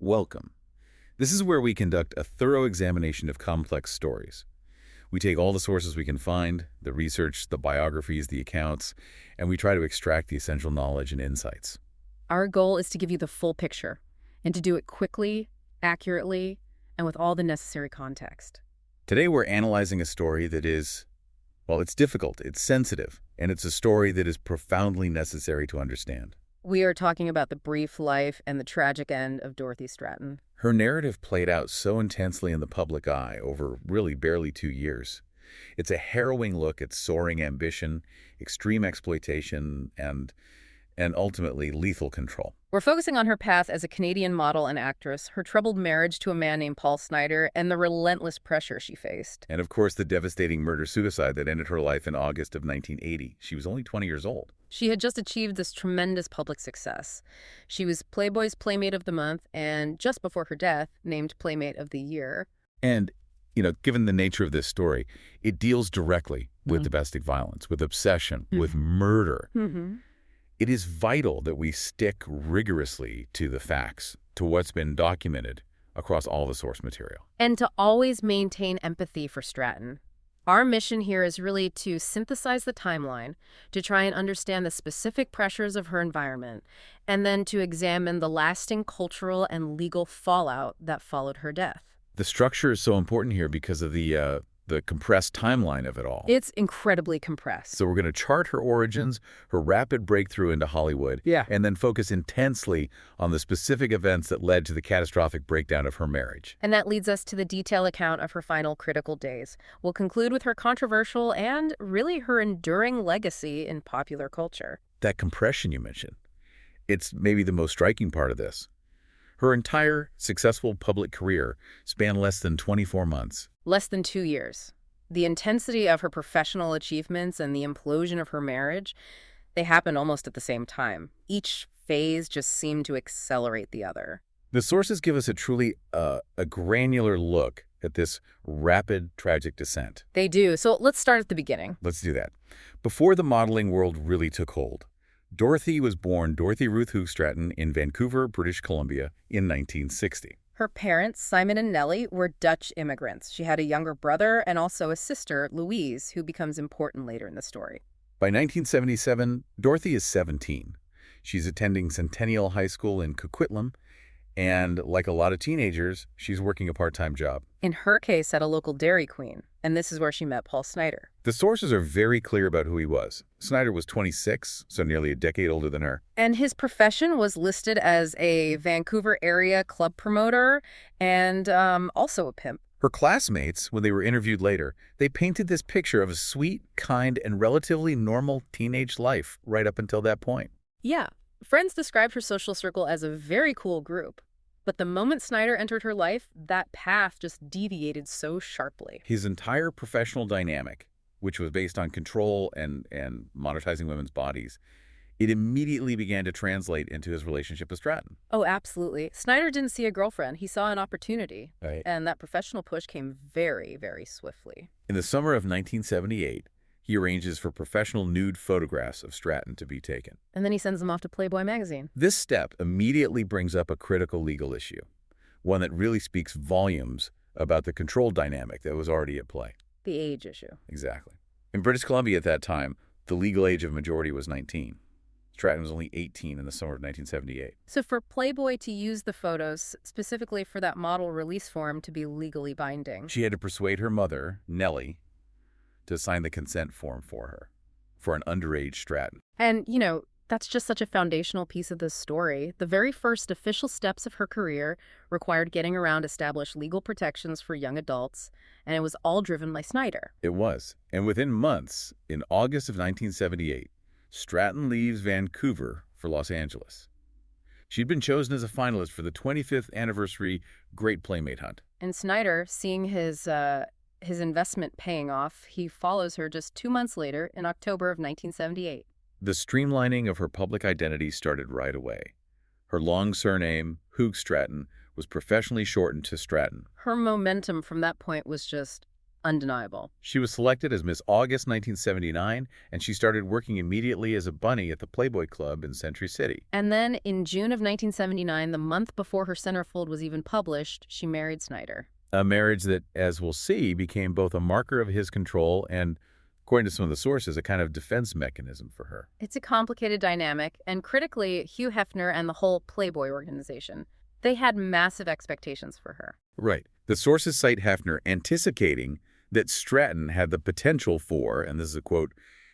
Welcome. This is where we conduct a thorough examination of complex stories. We take all the sources we can find, the research, the biographies, the accounts, and we try to extract the essential knowledge and insights. Our goal is to give you the full picture and to do it quickly, accurately, and with all the necessary context. Today we're analyzing a story that is, well, it's difficult, it's sensitive, and it's a story that is profoundly necessary to understand. We are talking about the brief life and the tragic end of Dorothy Stratten. Her narrative played out so intensely in the public eye over really barely 2 years. It's a harrowing look at soaring ambition, extreme exploitation, and ultimately lethal control. We're focusing on her path as a Canadian model and actress, her troubled marriage to a man named Paul Snider, and the relentless pressure she faced. And of course, the devastating murder-suicide that ended her life in August of 1980. She was only 20 years old. She had just achieved this tremendous public success. She was Playboy's Playmate of the Month and, just before her death, named Playmate of the Year. And, given the nature of this story, it deals directly with domestic violence, with obsession, with murder. It is vital that we stick rigorously to the facts, to what's been documented across all the source material. And to always maintain empathy for Stratten. Our mission here is really to synthesize the timeline, to try and understand the specific pressures of her environment, and then to examine the lasting cultural and legal fallout that followed her death. The structure is so important here because of the compressed timeline of it all. It's incredibly compressed. So we're going to chart her origins, her rapid breakthrough into Hollywood, and then focus intensely on the specific events that led to the catastrophic breakdown of her marriage. And that leads us to the detailed account of her final critical days. We'll conclude with her controversial and really her enduring legacy in popular culture. That compression you mentioned, it's maybe the most striking part of this. Her entire successful public career spanned less than 24 months. Less than 2 years. The intensity of her professional achievements and the implosion of her marriage, they happened almost at the same time. Each phase just seemed to accelerate the other. The sources give us a truly a granular look at this rapid, tragic descent. They do. So let's start at the beginning. Let's do that. Before the modeling world really took hold, Dorothy was born Dorothy Ruth Stratten in Vancouver, British Columbia in 1960. Her parents, Simon and Nellie, were Dutch immigrants. She had a younger brother and also a sister, Louise, who becomes important later in the story. By 1977, Dorothy is 17. She's attending Centennial High School in Coquitlam, and like a lot of teenagers, she's working a part-time job. In her case, at a local Dairy Queen, and this is where she met Paul Snider. The sources are very clear about who he was. Snider was 26, so nearly a decade older than her. And his profession was listed as a Vancouver area club promoter and also a pimp. Her classmates, when they were interviewed later, they painted this picture of a sweet, kind, and relatively normal teenage life right up until that point. Yeah. Friends described her social circle as a very cool group. But the moment Snider entered her life, that path just deviated so sharply. His entire professional dynamic, which was based on control and monetizing women's bodies, it immediately began to translate into his relationship with Stratten. Oh, absolutely. Snider didn't see a girlfriend. He saw an opportunity. Right. And that professional push came very, very swiftly. In the summer of 1978, he arranges for professional nude photographs of Stratten to be taken. And then he sends them off to Playboy magazine. This step immediately brings up a critical legal issue, one that really speaks volumes about the control dynamic that was already at play. The age issue. Exactly. In British Columbia at that time, the legal age of majority was 19. Stratten was only 18 in the summer of 1978. So for Playboy to use the photos, specifically for that model release form to be legally binding, She had to persuade her mother, Nellie, to sign the consent form for her, for an underage Stratten. And, that's just such a foundational piece of this story. The very first official steps of her career required getting around established legal protections for young adults, and it was all driven by Snider. It was. And within months, in August of 1978, Stratten leaves Vancouver for Los Angeles. She'd been chosen as a finalist for the 25th anniversary Great Playmate Hunt. And Snider, seeing his investment paying off, he follows her just 2 months later in October of 1978. The streamlining of her public identity started right away. Her long surname, Stratten, was professionally shortened to Stratten. Her momentum from that point was just undeniable. She was selected as Miss August 1979, and she started working immediately as a bunny at the Playboy Club in Century City. And then in June of 1979, the month before her centerfold was even published, she married Snider. A marriage that, as we'll see, became both a marker of his control and, according to some of the sources, a kind of defense mechanism for her. It's a complicated dynamic, and critically, Hugh Hefner and the whole Playboy organization, they had massive expectations for her. Right. The sources cite Hefner anticipating that Stratten had the potential for, and this is a quote,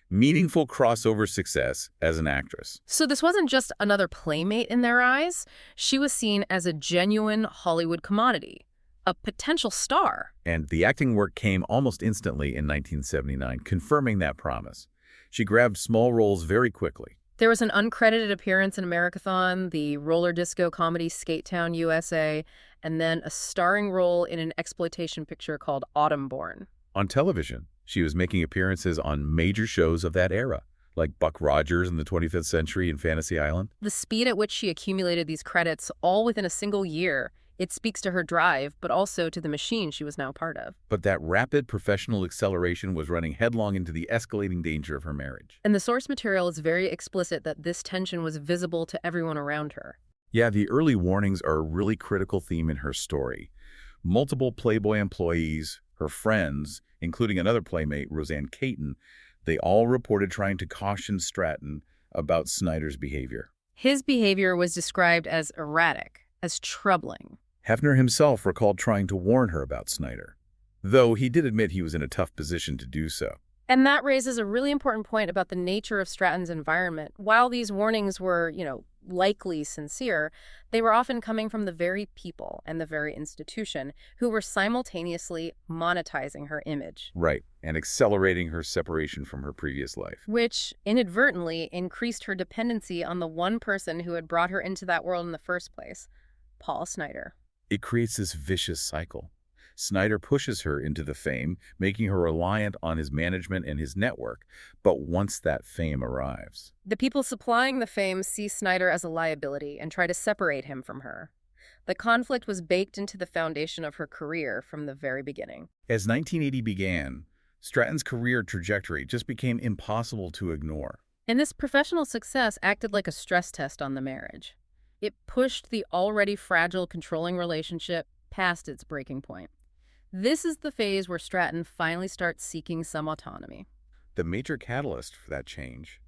meaningful crossover success as an actress. So this wasn't just another playmate in their eyes. She was seen as a genuine Hollywood commodity, a potential star. And the acting work came almost instantly in 1979, confirming that promise. She grabbed small roles very quickly. There was an uncredited appearance in Americathon, the roller disco comedy Skate Town, USA, and then a starring role in an exploitation picture called Autumnborn. On television, she was making appearances on major shows of that era, like Buck Rogers in the 25th Century and Fantasy Island. The speed at which she accumulated these credits all within a single year, it speaks to her drive, but also to the machine she was now part of. But that rapid professional acceleration was running headlong into the escalating danger of her marriage. And the source material is very explicit that this tension was visible to everyone around her. Yeah, the early warnings are a really critical theme in her story. Multiple Playboy employees, her friends, including another playmate, Roseanne Caton, they all reported trying to caution Stratten about Snider's behavior. His behavior was described as erratic, as troubling. Hefner himself recalled trying to warn her about Snider, though he did admit he was in a tough position to do so. And that raises a really important point about the nature of Stratten's environment. While these warnings were, likely sincere, they were often coming from the very people and the very institution who were simultaneously monetizing her image. Right, and accelerating her separation from her previous life. Which inadvertently increased her dependency on the one person who had brought her into that world in the first place, Paul Snider. It creates this vicious cycle. Snider pushes her into the fame, making her reliant on his management and his network. But once that fame arrives, the people supplying the fame see Snider as a liability and try to separate him from her. The conflict was baked into the foundation of her career from the very beginning. As 1980 began, Stratten's career trajectory just became impossible to ignore. And this professional success acted like a stress test on the marriage. It pushed the already fragile, controlling relationship past its breaking point. This is the phase where Stratten finally starts seeking some autonomy. The major catalyst for that change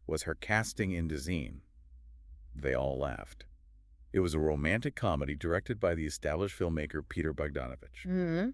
was her casting in Zine. They All Laughed. It was a romantic comedy directed by the established filmmaker Peter Bogdanovich.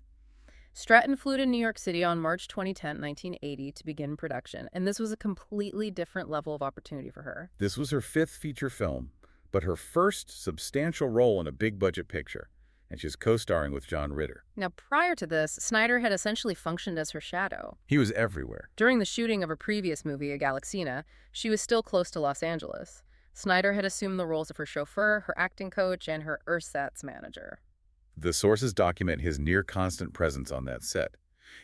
Stratten flew to New York City on March 2010, 1980 to begin production, and this was a completely different level of opportunity for her. This was her fifth feature film, but her first substantial role in a big-budget picture, and she's co-starring with John Ritter. Now, prior to this, Snider had essentially functioned as her shadow. He was everywhere. During the shooting of her previous movie, A Galaxina, she was still close to Los Angeles. Snider had assumed the roles of her chauffeur, her acting coach, and her ersatz manager. The sources document his near-constant presence on that set.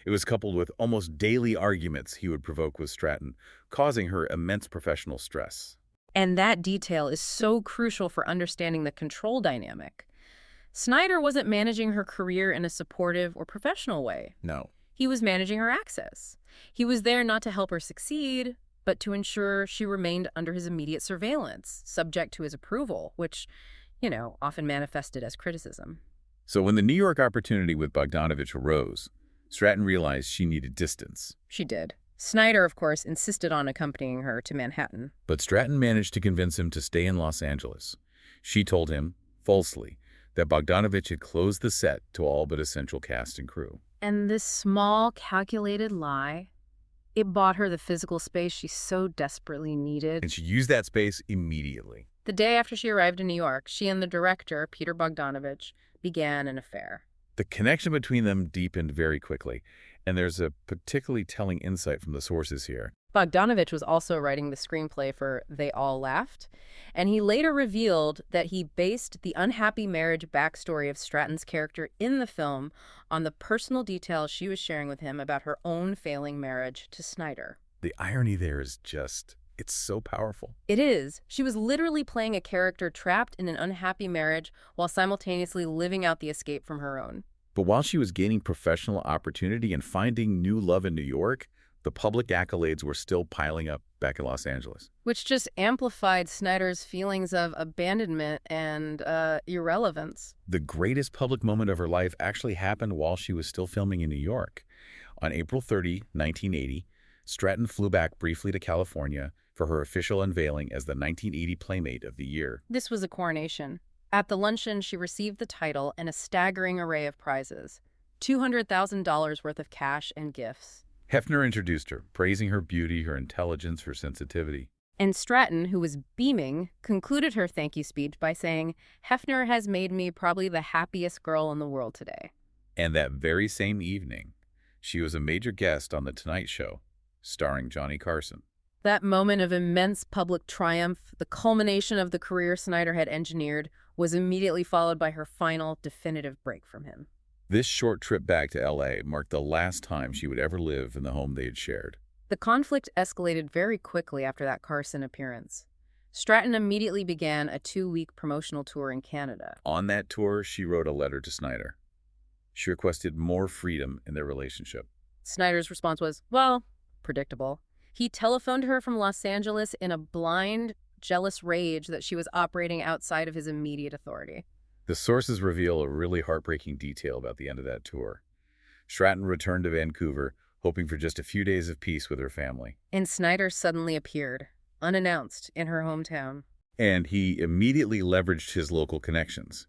It was coupled with almost daily arguments he would provoke with Stratten, causing her immense professional stress. And that detail is so crucial for understanding the control dynamic. Snider wasn't managing her career in a supportive or professional way. No. He was managing her access. He was there not to help her succeed, but to ensure she remained under his immediate surveillance, subject to his approval, which, often manifested as criticism. So when the New York opportunity with Bogdanovich arose, Stratten realized she needed distance. She did. Snider, of course, insisted on accompanying her to Manhattan. But Stratten managed to convince him to stay in Los Angeles. She told him, falsely, that Bogdanovich had closed the set to all but essential cast and crew. And this small, calculated lie, it bought her the physical space she so desperately needed. And she used that space immediately. The day after she arrived in New York, she and the director, Peter Bogdanovich, began an affair. The connection between them deepened very quickly, and there's a particularly telling insight from the sources here. Bogdanovich was also writing the screenplay for They All Laughed, and he later revealed that he based the unhappy marriage backstory of Stratten's character in the film on the personal details she was sharing with him about her own failing marriage to Snider. The irony there is it's so powerful. It is. She was literally playing a character trapped in an unhappy marriage while simultaneously living out the escape from her own. But while she was gaining professional opportunity and finding new love in New York, the public accolades were still piling up back in Los Angeles. Which just amplified Snider's feelings of abandonment and irrelevance. The greatest public moment of her life actually happened while she was still filming in New York. On April 30, 1980, Stratten flew back briefly to California for her official unveiling as the 1980 Playmate of the Year. This was a coronation. At the luncheon, she received the title and a staggering array of prizes, $200,000 worth of cash and gifts. Hefner introduced her, praising her beauty, her intelligence, her sensitivity. And Stratten, who was beaming, concluded her thank you speech by saying, "Hefner has made me probably the happiest girl in the world today." And that very same evening, she was a major guest on The Tonight Show, starring Johnny Carson. That moment of immense public triumph, the culmination of the career Snider had engineered, was immediately followed by her final, definitive break from him. This short trip back to L.A. marked the last time she would ever live in the home they had shared. The conflict escalated very quickly after that Carson appearance. Stratten immediately began a 2-week promotional tour in Canada. On that tour, she wrote a letter to Snider. She requested more freedom in their relationship. Snider's response was, well, predictable. He telephoned her from Los Angeles in a blind, jealous rage that she was operating outside of his immediate authority. The sources reveal a really heartbreaking detail about the end of that tour. Stratten returned to Vancouver, hoping for just a few days of peace with her family. And Snider suddenly appeared, unannounced, in her hometown. And he immediately leveraged his local connections.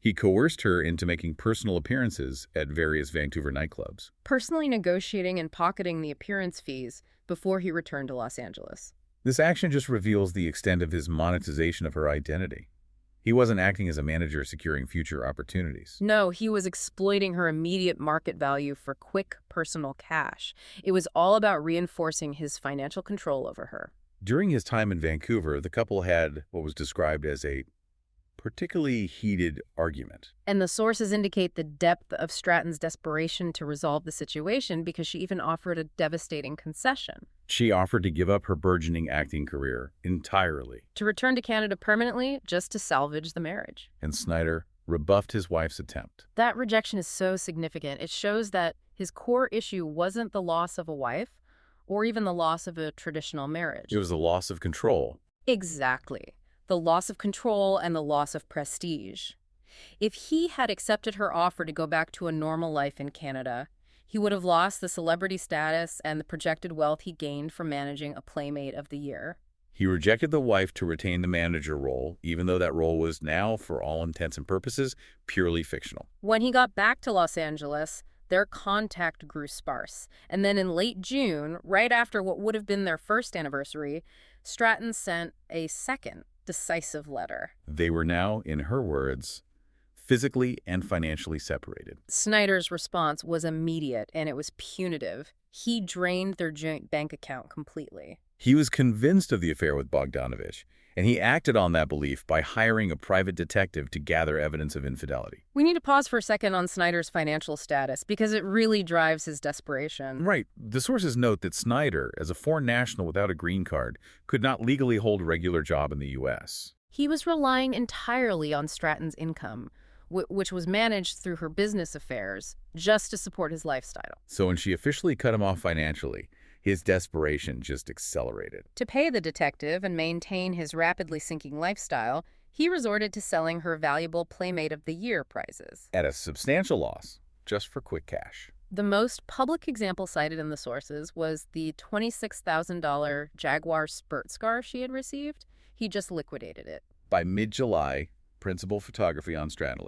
He coerced her into making personal appearances at various Vancouver nightclubs, personally negotiating and pocketing the appearance fees before he returned to Los Angeles. This action just reveals the extent of his monetization of her identity. He wasn't acting as a manager securing future opportunities. No, he was exploiting her immediate market value for quick personal cash. It was all about reinforcing his financial control over her. During his time in Vancouver, the couple had what was described as a particularly heated argument. And the sources indicate the depth of Stratten's desperation to resolve the situation because she even offered a devastating concession. She offered to give up her burgeoning acting career entirely. To return to Canada permanently, just to salvage the marriage. And Snider rebuffed his wife's attempt. That rejection is so significant. It shows that his core issue wasn't the loss of a wife or even the loss of a traditional marriage. It was the loss of control. Exactly. The loss of control and the loss of prestige. If he had accepted her offer to go back to a normal life in Canada, he would have lost the celebrity status and the projected wealth he gained from managing a Playmate of the Year. He rejected the wife to retain the manager role, even though that role was now, for all intents and purposes, purely fictional. When he got back to Los Angeles, their contact grew sparse. And then in late June, right after what would have been their first anniversary, Stratten sent a second decisive letter. They were now, in her words, physically and financially separated. Snider's response was immediate, and it was punitive. He drained their joint bank account completely. He was convinced of the affair with Bogdanovich, and he acted on that belief by hiring a private detective to gather evidence of infidelity. We need to pause for a second on Snider's financial status, because it really drives his desperation. Right. The sources note that Snider, as a foreign national without a green card, could not legally hold a regular job in the U.S. He was relying entirely on Stratten's income, which was managed through her business affairs, just to support his lifestyle. So when she officially cut him off financially, his desperation just accelerated. To pay the detective and maintain his rapidly sinking lifestyle, he resorted to selling her valuable Playmate of the Year prizes. At a substantial loss, just for quick cash. The most public example cited in the sources was the $26,000 Jaguar Spurt scarf she had received. He just liquidated it. By mid-July, principal photography on Stratton.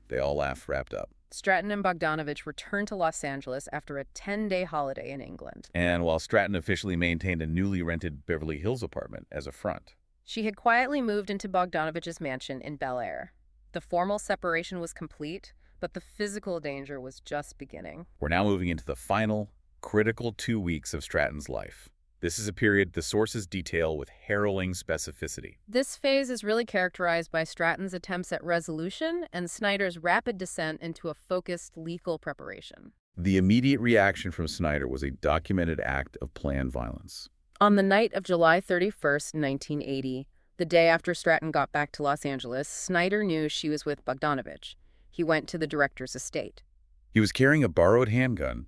They all laughed wrapped up. Stratten and Bogdanovich returned to Los Angeles after a 10-day holiday in England. And while Stratten officially maintained a newly rented Beverly Hills apartment as a front, she had quietly moved into Bogdanovich's mansion in Bel Air. The formal separation was complete, but the physical danger was just beginning. We're now moving into the final, critical 2 weeks of Stratton's life. This is a period the sources detail with harrowing specificity. This phase is really characterized by Stratten's attempts at resolution and Snider's rapid descent into a focused legal preparation. The immediate reaction from Snider was a documented act of planned violence. On the night of July 31st, 1980, the day after Stratten got back to Los Angeles, Snider knew she was with Bogdanovich. he went to the director's estate. He was carrying a borrowed handgun,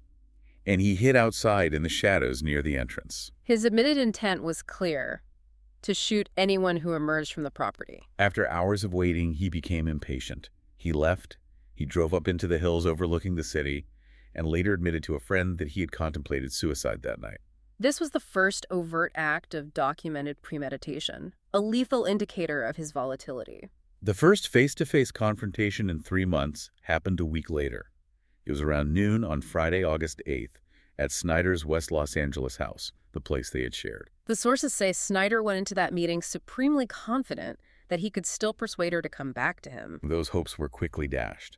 and he hid outside in the shadows near the entrance. His admitted intent was clear: to shoot anyone who emerged from the property. After hours of waiting, he became impatient. He left, he drove up into the hills overlooking the city, and later admitted to a friend that he had contemplated suicide that night. This was the first overt act of documented premeditation, a lethal indicator of his volatility. The first face-to-face confrontation in 3 months happened a week later. It was around noon on Friday, August 8th, at Snider's West Los Angeles house, the place they had shared. The sources say Snider went into that meeting supremely confident that he could still persuade her to come back to him. Those hopes were quickly dashed.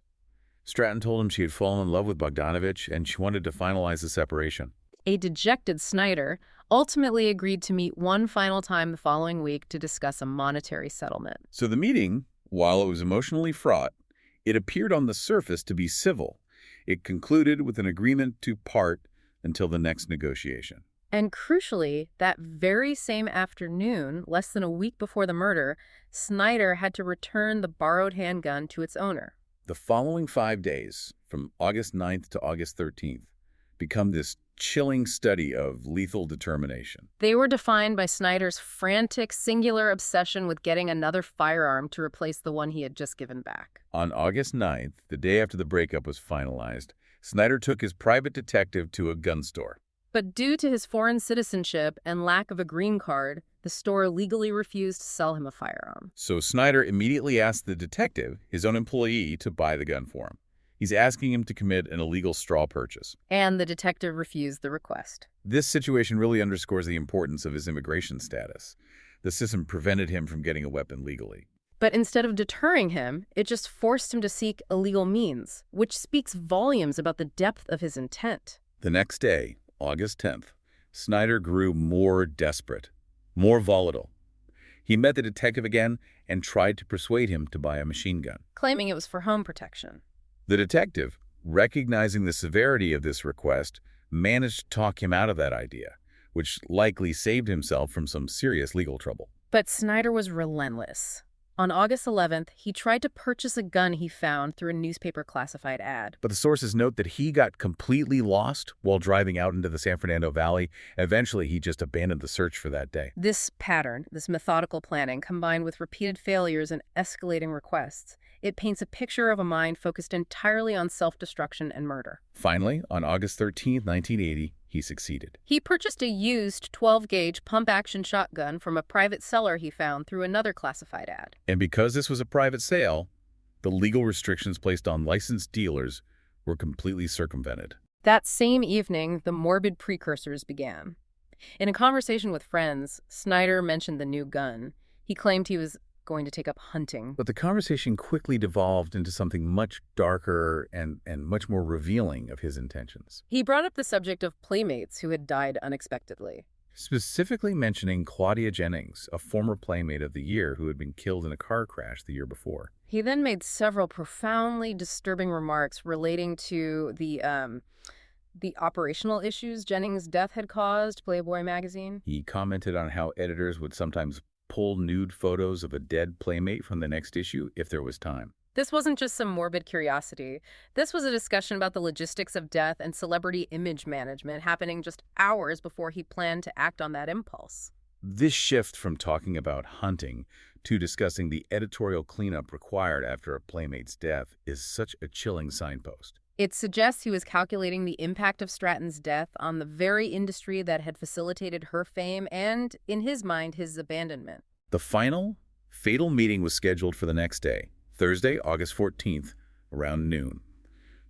Stratten told him she had fallen in love with Bogdanovich and she wanted to finalize the separation. A dejected Snider ultimately agreed to meet one final time the following week to discuss a monetary settlement. So the meeting, while it was emotionally fraught, it appeared on the surface to be civil. It concluded with an agreement to part until the next negotiation. And crucially, that very same afternoon, less than a week before the murder, Snider had to return the borrowed handgun to its owner. The following 5 days, from August 9th to August 13th, become this chilling study of lethal determination. They were defined by Snider's frantic, singular obsession with getting another firearm to replace the one he had just given back. On August 9th, the day after the breakup was finalized, Snider took his private detective to a gun store. But due to his foreign citizenship and lack of a green card, the store legally refused to sell him a firearm. So Snider immediately asked the detective, his own employee, to buy the gun for him. He's asking him to commit an illegal straw purchase. And the detective refused the request. This situation really underscores the importance of his immigration status. The system prevented him from getting a weapon legally. But instead of deterring him, it just forced him to seek illegal means, which speaks volumes about the depth of his intent. The next day, August 10th, Snider grew more desperate, more volatile. He met the detective again and tried to persuade him to buy a machine gun, claiming it was for home protection. The detective, recognizing the severity of this request, managed to talk him out of that idea, which likely saved himself from some serious legal trouble. But Snider was relentless. On August 11th, he tried to purchase a gun he found through a newspaper classified ad. But the sources note that he got completely lost while driving out into the San Fernando Valley. Eventually, he just abandoned the search for that day. This pattern, this methodical planning, combined with repeated failures and escalating requests, it paints a picture of a mind focused entirely on self-destruction and murder. Finally, on August 13, 1980, he succeeded. He purchased a used 12-gauge pump-action shotgun from a private seller he found through another classified ad. And because this was a private sale, the legal restrictions placed on licensed dealers were completely circumvented. That same evening, the morbid precursors began. In a conversation with friends, Snider mentioned the new gun. He claimed he was going to take up hunting. But the conversation quickly devolved into something much darker and much more revealing of his intentions. He brought up the subject of Playmates who had died unexpectedly, specifically mentioning Claudia Jennings, a former Playmate of the Year who had been killed in a car crash the year before. He then made several profoundly disturbing remarks relating to the operational issues Jennings' death had caused, Playboy magazine. He commented on how editors would sometimes pull nude photos of a dead Playmate from the next issue if there was time. This wasn't just some morbid curiosity. This was a discussion about the logistics of death and celebrity image management happening just hours before he planned to act on that impulse. This shift from talking about hunting to discussing the editorial cleanup required after a Playmate's death is such a chilling signpost. It suggests he was calculating the impact of Stratten's death on the very industry that had facilitated her fame and, in his mind, his abandonment. The final, fatal meeting was scheduled for the next day, Thursday, August 14th, around noon.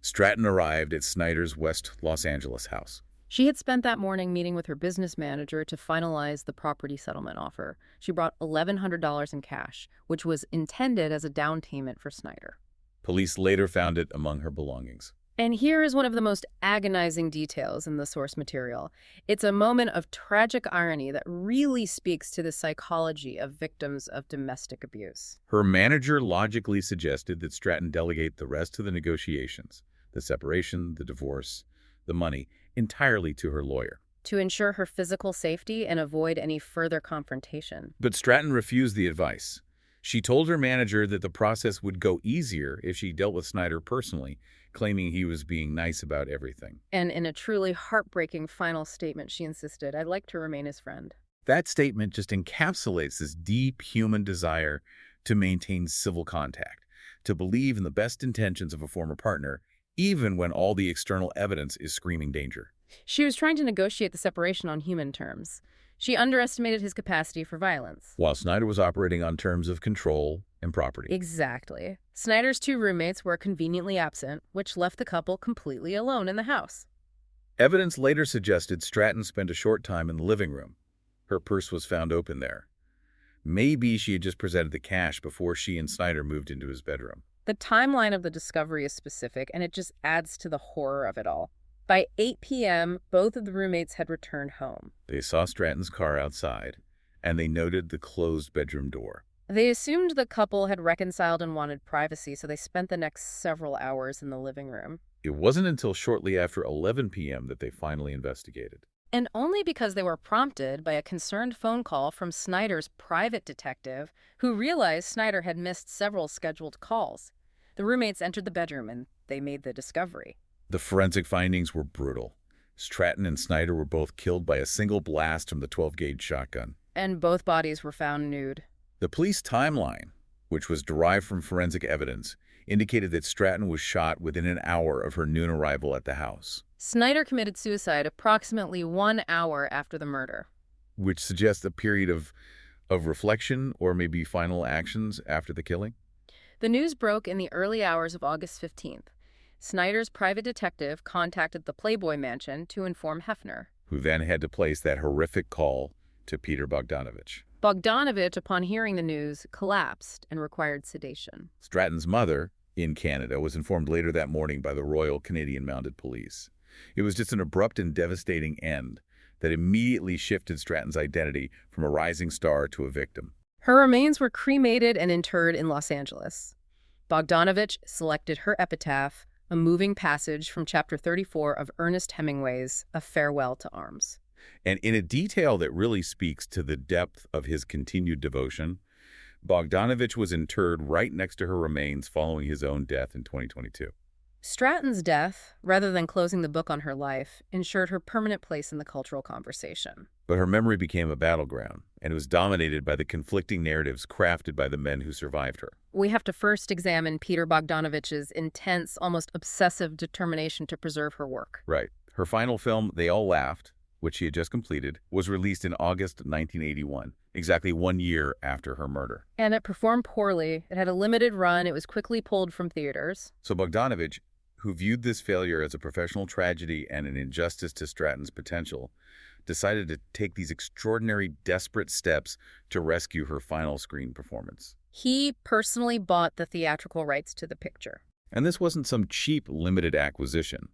Stratten arrived at Snider's West Los Angeles house. She had spent that morning meeting with her business manager to finalize the property settlement offer. She brought $1,100 in cash, which was intended as a down payment for Snider. Police later found it among her belongings. And here is one of the most agonizing details in the source material. It's a moment of tragic irony that really speaks to the psychology of victims of domestic abuse. Her manager logically suggested that Stratten delegate the rest of the negotiations, the separation, the divorce, the money, entirely to her lawyer, to ensure her physical safety and avoid any further confrontation. But Stratten refused the advice. She told her manager that the process would go easier if she dealt with Snider personally, claiming he was being nice about everything. And in a truly heartbreaking final statement, she insisted, "I'd like to remain his friend." That statement just encapsulates this deep human desire to maintain civil contact, to believe in the best intentions of a former partner, even when all the external evidence is screaming danger. She was trying to negotiate the separation on human terms. She underestimated his capacity for violence. While Snider was operating on terms of control and property. Exactly. Snider's two roommates were conveniently absent, which left the couple completely alone in the house. Evidence later suggested Stratten spent a short time in the living room. Her purse was found open there. Maybe she had just presented the cash before she and Snider moved into his bedroom. The timeline of the discovery is specific, and it just adds to the horror of it all. By 8 p.m., both of the roommates had returned home. They saw Stratton's car outside, and they noted the closed bedroom door. They assumed the couple had reconciled and wanted privacy, so they spent the next several hours in the living room. It wasn't until shortly after 11 p.m. that they finally investigated. And only because they were prompted by a concerned phone call from Snider's private detective, who realized Snider had missed several scheduled calls. The roommates entered the bedroom and they made the discovery. The forensic findings were brutal. Stratten and Snider were both killed by a single blast from the 12-gauge shotgun. And both bodies were found nude. The police timeline, which was derived from forensic evidence, indicated that Stratten was shot within an hour of her noon arrival at the house. Snider committed suicide approximately 1 hour after the murder. Which suggests a period of reflection or maybe final actions after the killing? The news broke in the early hours of August 15th. Snider's private detective contacted the Playboy Mansion to inform Hefner, who then had to place that horrific call to Peter Bogdanovich. Bogdanovich, upon hearing the news, collapsed and required sedation. Stratton's mother, in Canada, was informed later that morning by the Royal Canadian Mounted Police. It was just an abrupt and devastating end that immediately shifted Stratton's identity from a rising star to a victim. Her remains were cremated and interred in Los Angeles. Bogdanovich selected her epitaph, a moving passage from chapter 34 of Ernest Hemingway's A Farewell to Arms. And in a detail that really speaks to the depth of his continued devotion, Bogdanovich was interred right next to her remains following his own death in 2022. Stratton's death, rather than closing the book on her life, ensured her permanent place in the cultural conversation. But her memory became a battleground, and it was dominated by the conflicting narratives crafted by the men who survived her. We have to first examine Peter Bogdanovich's intense, almost obsessive determination to preserve her work. Right. Her final film, They All Laughed, which she had just completed, was released in August 1981, exactly 1 year after her murder. And it performed poorly. It had a limited run. It was quickly pulled from theaters. So Bogdanovich, who viewed this failure as a professional tragedy and an injustice to Stratton's potential, decided to take these extraordinary, desperate steps to rescue her final screen performance. He personally bought the theatrical rights to the picture. And this wasn't some cheap, limited acquisition.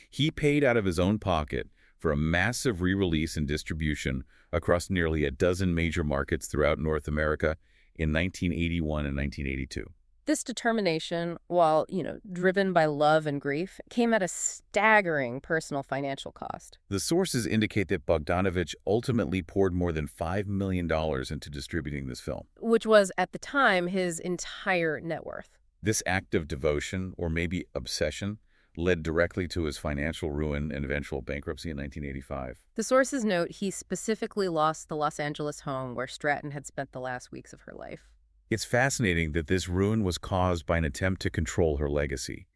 He paid out of his own pocket for a massive re-release and distribution across nearly a dozen major markets throughout North America in 1981 and 1982. This determination, while, driven by love and grief, came at a staggering personal financial cost. The sources indicate that Bogdanovich ultimately poured more than $5 million into distributing this film, which was, at the time, his entire net worth. This act of devotion, or maybe obsession, led directly to his financial ruin and eventual bankruptcy in 1985. The sources note he specifically lost the Los Angeles home where Stratten had spent the last weeks of her life. It's fascinating that this ruin was caused by an attempt to control her legacy.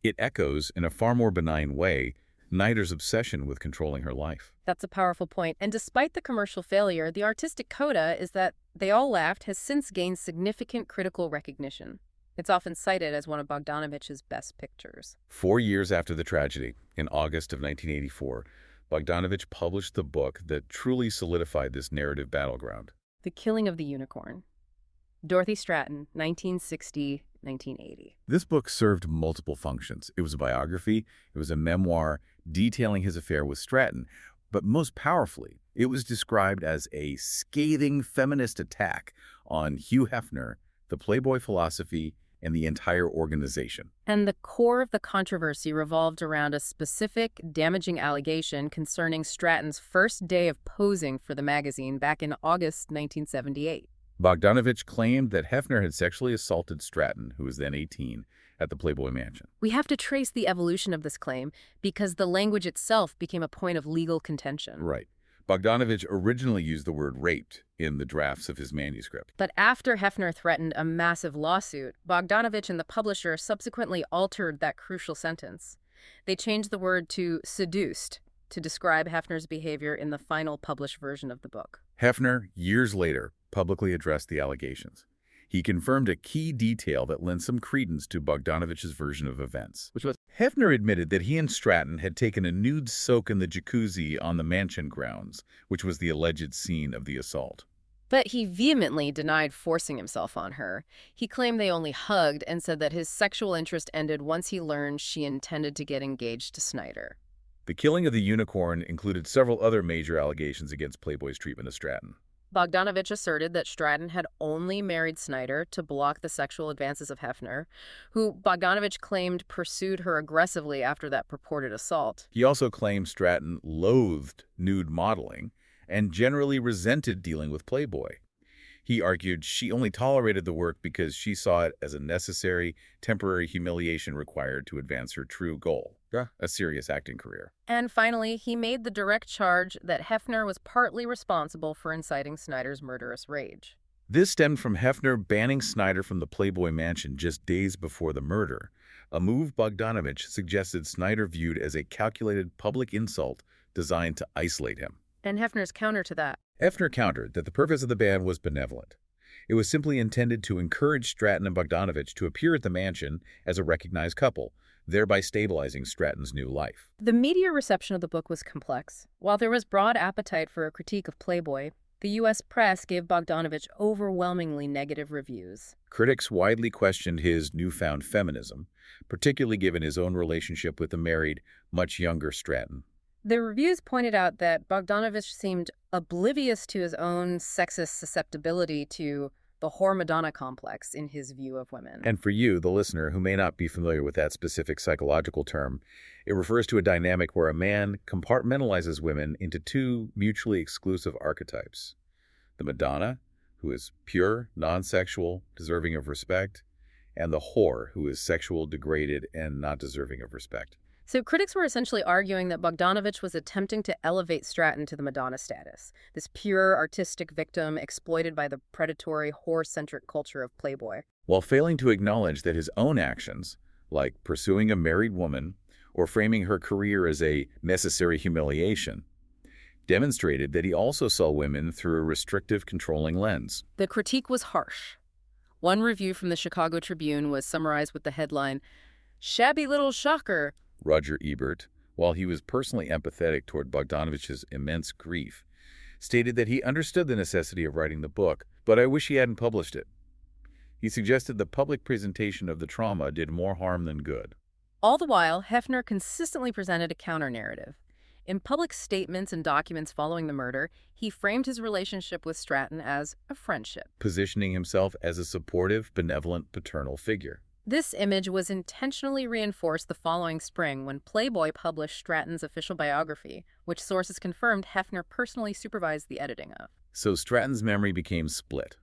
It echoes, in a far more benign way, Snider's obsession with controlling her life. That's a powerful point. And despite the commercial failure, the artistic coda is that They All Laughed has since gained significant critical recognition. It's often cited as one of Bogdanovich's best pictures. 4 years after the tragedy, in August of 1984, Bogdanovich published the book that truly solidified this narrative battleground. The Killing of the Unicorn. Dorothy Stratten, 1960-1980. This book served multiple functions. It was a biography, it was a memoir detailing his affair with Stratten, but most powerfully, it was described as a scathing feminist attack on Hugh Hefner, the Playboy philosophy, and the entire organization. And the core of the controversy revolved around a specific, damaging allegation concerning Stratton's first day of posing for the magazine back in August 1978. Bogdanovich claimed that Hefner had sexually assaulted Stratten, who was then 18, at the Playboy Mansion. We have to trace the evolution of this claim because the language itself became a point of legal contention. Right. Bogdanovich originally used the word raped in the drafts of his manuscript. But after Hefner threatened a massive lawsuit, Bogdanovich and the publisher subsequently altered that crucial sentence. They changed the word to seduced to describe Hefner's behavior in the final published version of the book. Hefner, years later, publicly addressed the allegations. He confirmed a key detail that lent some credence to Bogdanovich's version of events, which was Hefner admitted that he and Stratten had taken a nude soak in the jacuzzi on the mansion grounds, which was the alleged scene of the assault. But he vehemently denied forcing himself on her. He claimed they only hugged and said that his sexual interest ended once he learned she intended to get engaged to Snider. The killing of the unicorn included several other major allegations against Playboy's treatment of Stratten. Bogdanovich asserted that Stratten had only married Snider to block the sexual advances of Hefner, who Bogdanovich claimed pursued her aggressively after that purported assault. He also claimed Stratten loathed nude modeling and generally resented dealing with Playboy. He argued she only tolerated the work because she saw it as a necessary, temporary humiliation required to advance her true goal, a serious acting career. And finally, he made the direct charge that Hefner was partly responsible for inciting Snider's murderous rage. This stemmed from Hefner banning Snider from the Playboy Mansion just days before the murder, a move Bogdanovich suggested Snider viewed as a calculated public insult designed to isolate him. And Hefner's counter to that. Hefner countered that the purpose of the ban was benevolent. It was simply intended to encourage Stratten and Bogdanovich to appear at the mansion as a recognized couple, thereby stabilizing Stratton's new life. The media reception of the book was complex. While there was broad appetite for a critique of Playboy, the U.S. press gave Bogdanovich overwhelmingly negative reviews. Critics widely questioned his newfound feminism, particularly given his own relationship with the married, much younger Stratten. The reviews pointed out that Bogdanovich seemed oblivious to his own sexist susceptibility to the whore Madonna complex in his view of women. And for you, the listener, who may not be familiar with that specific psychological term, it refers to a dynamic where a man compartmentalizes women into two mutually exclusive archetypes. The Madonna, who is pure, non-sexual, deserving of respect, and the whore, who is sexual, degraded, and not deserving of respect. So critics were essentially arguing that Bogdanovich was attempting to elevate Stratten to the Madonna status, this pure artistic victim exploited by the predatory, whore-centric culture of Playboy, while failing to acknowledge that his own actions, like pursuing a married woman or framing her career as a necessary humiliation, demonstrated that he also saw women through a restrictive, controlling lens. The critique was harsh. One review from the Chicago Tribune was summarized with the headline, "Shabby little shocker." Roger Ebert, while he was personally empathetic toward Bogdanovich's immense grief, stated that he understood the necessity of writing the book, but I wish he hadn't published it. He suggested the public presentation of the trauma did more harm than good. All the while, Hefner consistently presented a counter-narrative. In public statements and documents following the murder, he framed his relationship with Stratten as a friendship, positioning himself as a supportive, benevolent, paternal figure. This image was intentionally reinforced the following spring when Playboy published Stratton's official biography, which sources confirmed Hefner personally supervised the editing of. So Stratton's memory became split.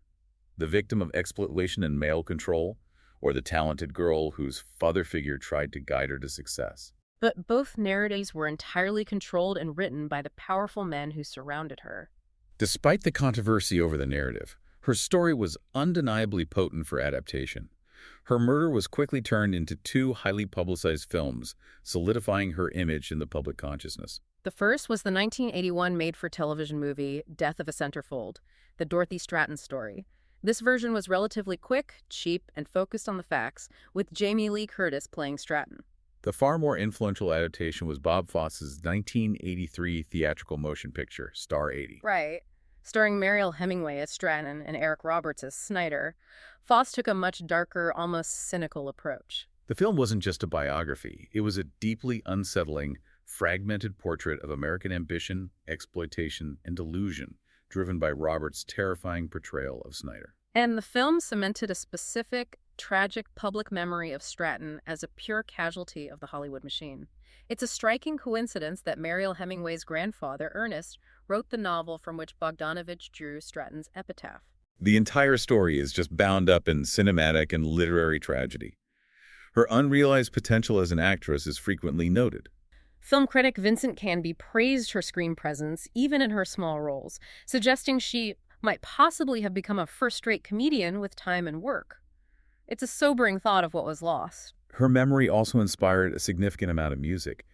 The victim of exploitation and male control, or the talented girl whose father figure tried to guide her to success. But both narratives were entirely controlled and written by the powerful men who surrounded her. Despite the controversy over the narrative, her story was undeniably potent for adaptation. Her murder was quickly turned into two highly publicized films, solidifying her image in the public consciousness. The first was the 1981 made-for-television movie Death of a Centerfold, the Dorothy Stratten story. This version was relatively quick, cheap, and focused on the facts, with Jamie Lee Curtis playing Stratten. The far more influential adaptation was Bob Fosse's 1983 theatrical motion picture, Star 80. Right. Starring Mariel Hemingway as Stratten and Eric Roberts as Snider, Fosse took a much darker, almost cynical approach. The film wasn't just a biography. It was a deeply unsettling, fragmented portrait of American ambition, exploitation, and delusion, driven by Roberts' terrifying portrayal of Snider. And the film cemented a specific, tragic public memory of Stratten as a pure casualty of the Hollywood machine. It's a striking coincidence that Mariel Hemingway's grandfather, Ernest, wrote the novel from which Bogdanovich drew Stratton's epitaph. The entire story is just bound up in cinematic and literary tragedy. Her unrealized potential as an actress is frequently noted. Film critic Vincent Canby praised her screen presence, even in her small roles, suggesting she might possibly have become a first-rate comedian with time and work. It's a sobering thought of what was lost. Her memory also inspired a significant amount of music.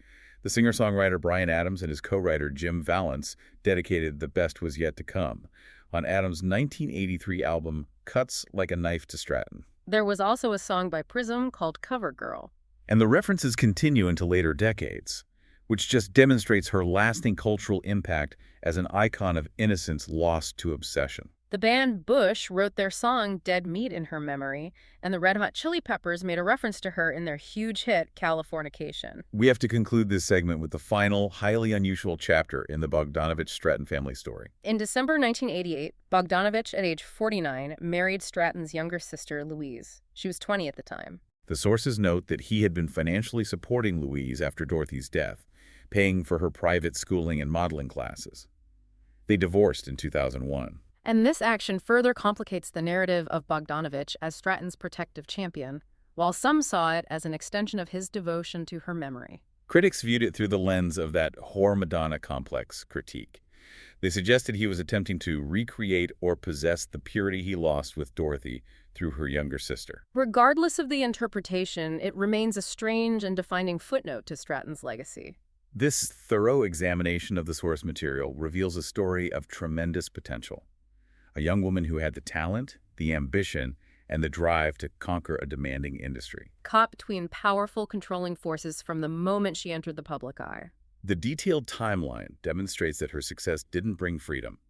The singer-songwriter Bryan Adams and his co-writer Jim Vallance dedicated The Best Was Yet to Come on Adams' 1983 album Cuts Like a Knife to Stratton. There was also a song by Prism called Cover Girl. And the references continue into later decades, which just demonstrates her lasting cultural impact as an icon of innocence lost to obsession. The band Bush wrote their song Dead Meat in her memory, and the Red Hot Chili Peppers made a reference to her in their huge hit, Californication. We have to conclude this segment with the final, highly unusual chapter in the Bogdanovich-Stratton family story. In December 1988, Bogdanovich, at age 49, married Stratton's younger sister, Louise. She was 20 at the time. The sources note that he had been financially supporting Louise after Dorothy's death, paying for her private schooling and modeling classes. They divorced in 2001. And this action further complicates the narrative of Bogdanovich as Stratton's protective champion, while some saw it as an extension of his devotion to her memory. Critics viewed it through the lens of that whore Madonna complex critique. They suggested he was attempting to recreate or possess the purity he lost with Dorothy through her younger sister. Regardless of the interpretation, it remains a strange and defining footnote to Stratton's legacy. This thorough examination of the source material reveals a story of tremendous potential. A young woman who had the talent, the ambition, and the drive to conquer a demanding industry. Caught between powerful, controlling forces from the moment she entered the public eye. The detailed timeline demonstrates that her success didn't bring freedom.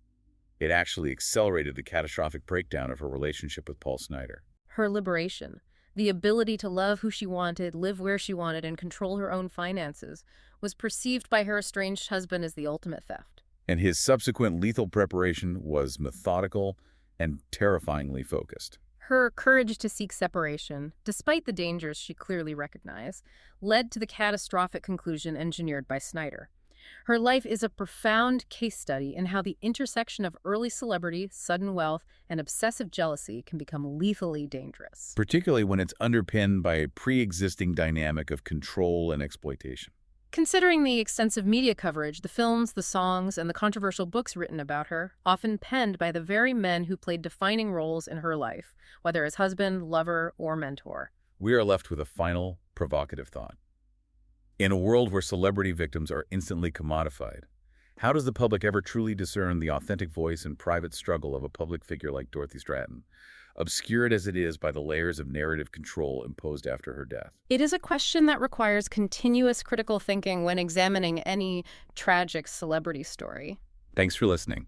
It actually accelerated the catastrophic breakdown of her relationship with Paul Snider. Her liberation, the ability to love who she wanted, live where she wanted, and control her own finances, was perceived by her estranged husband as the ultimate theft. And his subsequent lethal preparation was methodical and terrifyingly focused. Her courage to seek separation, despite the dangers she clearly recognized, led to the catastrophic conclusion engineered by Snider. Her life is a profound case study in how the intersection of early celebrity, sudden wealth, and obsessive jealousy can become lethally dangerous. Particularly when it's underpinned by a pre-existing dynamic of control and exploitation. Considering the extensive media coverage, the films, the songs, and the controversial books written about her, often penned by the very men who played defining roles in her life, whether as husband, lover, or mentor. We are left with a final, provocative thought. In a world where celebrity victims are instantly commodified, how does the public ever truly discern the authentic voice and private struggle of a public figure like Dorothy Stratten, obscured as it is by the layers of narrative control imposed after her death? It is a question that requires continuous critical thinking when examining any tragic celebrity story. Thanks for listening.